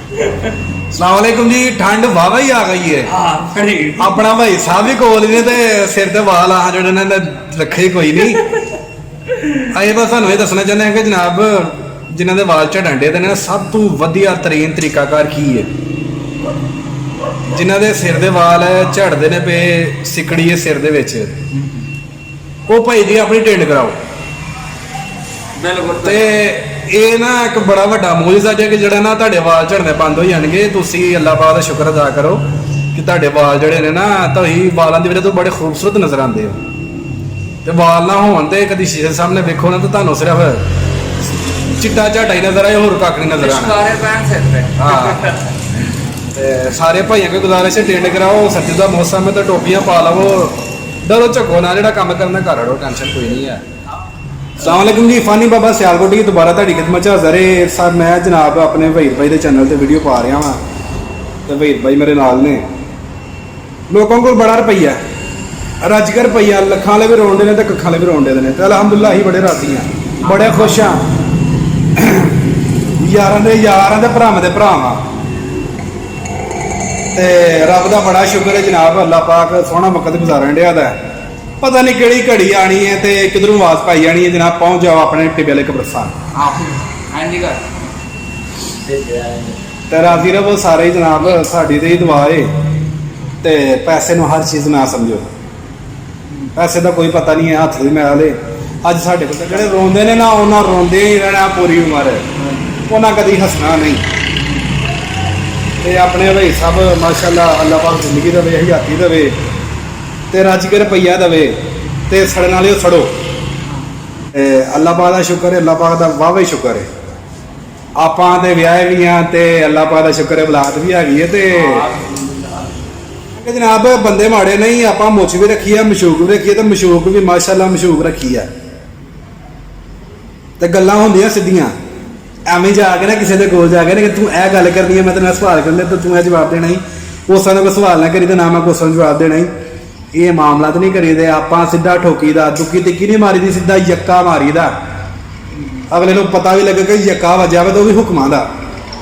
अस्सलाम वालेकुम जी। ठंड वाह ही आ गई है। अपना भाई साहब भी कोल ने ते सिर ते वाल आ जोड़े ने रखे ही कोई नहीं। अजे बस सानू ये दसना चाहते हैं कि जनाब जिन्हों के वाल झड़न डे ने सब तो वधिया तरीन तरीकाकार की है। जिन्हों के सिर के वाल झड़ते ने पे सिकड़ी है सिर दे विच वो भाई जी अपनी टिंड कराओ। ते ये ना एक बड़ा वड्डा मूजिज़ा है कि जड़ा ना तुहाडे वाल झड़ने बंद हो जाएंगे। तुसी अल्लाह पाक दा शुक्र अदा करो कि तुहाडे वाल जड़े ने ना तुसीं वालों की वजह तो बड़े खूबसूरत नजर आते हो। तो वाल ना होन ते कदी शीशे सामने वेखो ना तो तुहानू सिर्फ चिट्टा झाटा ही नजर आए, होर कक्ख नहीं नजर आना। हाँ ते सारे भाइयों को गुजारिश है टिंड कराओ। सर्दी का मौसम है तो टोपियां पा लवो, डरो झको ना, जो काम करना घर हड़ो, टेंशन कोई नहीं है। अस्सलाम वालेकुम जी। फानी बाबा सियालकोट की दोबारा तुहाडी खिदमत हाज़र है। सब मैं जनाब अपने वहीद भाई के चैनल पर वीडियो पा रहा वा तो वहीद भाई मेरे नाल ने। लोगों को बड़ा रुपया रज के रुपया लखां वाले भी रोंदे ने तो कखां वाले भी रोंदे ने। तो अलहमदुल्ला ही बड़े राजी हाँ, बड़े खुश हाँ। यारां दे यार ते भरावां दे भरा हाँ। ते रब का बड़ा शुक्र है जनाब, अल्लाह पाक सोहना वक्त गुजारन दिया दा। पता नहीं किहड़ी घड़ी आनी है तो किधरों आवाज पाई जानी है जनाब पहुंच जाओ अपने टिब्बे वाले कब्रिस्तान। तो राजी रहो सारे ही जनाब, साड़ी तो ही दुआ है। तो पैसे में हर चीज़ ना समझो, पैसे का कोई पता नहीं है, हथ भी मैल है। अज साढ़े को जो रोंदे ने ना उन्होंने रोंदे ही रहना पूरी उम्र, उन्हें कभी हसना नहीं। तो अपने भाई सब माशाअल्लाह अल्लाह पाक जिंदगी देवे, हयाती देवे, तो रज के रुपया देवे, तो सड़न वाले सड़ो। अल्लाह पाक का शुक्र है, अल्लाह पाक का वाह शुक्र है। आपां ते व्याहे भी हाँ तो अल्लाह पाक का शुक्र है औलाद भी हैगी है। तो जनाब बंदे माड़े नहीं, आप मुछ भी रखी है, मशूक भी रखी है, तो मशूक भी माशाअल्लाह मशूक रखी है। तो गल्लां होंदियां सीधियां एवं जाके ना किसी के कोल जाके ना कि तू यह गल करनी है, मैं तेरे सवाल कर लिया तो तू जवाब देना ही, उस तरह कोई सवाल ना करी तो ना मैं कुछ जवाब देना ही। ये मामला तो नहीं करी दे, आप सीधा ठोकी दा, दुक्की तिक्की नहीं मारी दी, सीधा यक्का मारी दा। अगले को पता भी लगे कि यक्का वजह तो भी हुक्मां दा।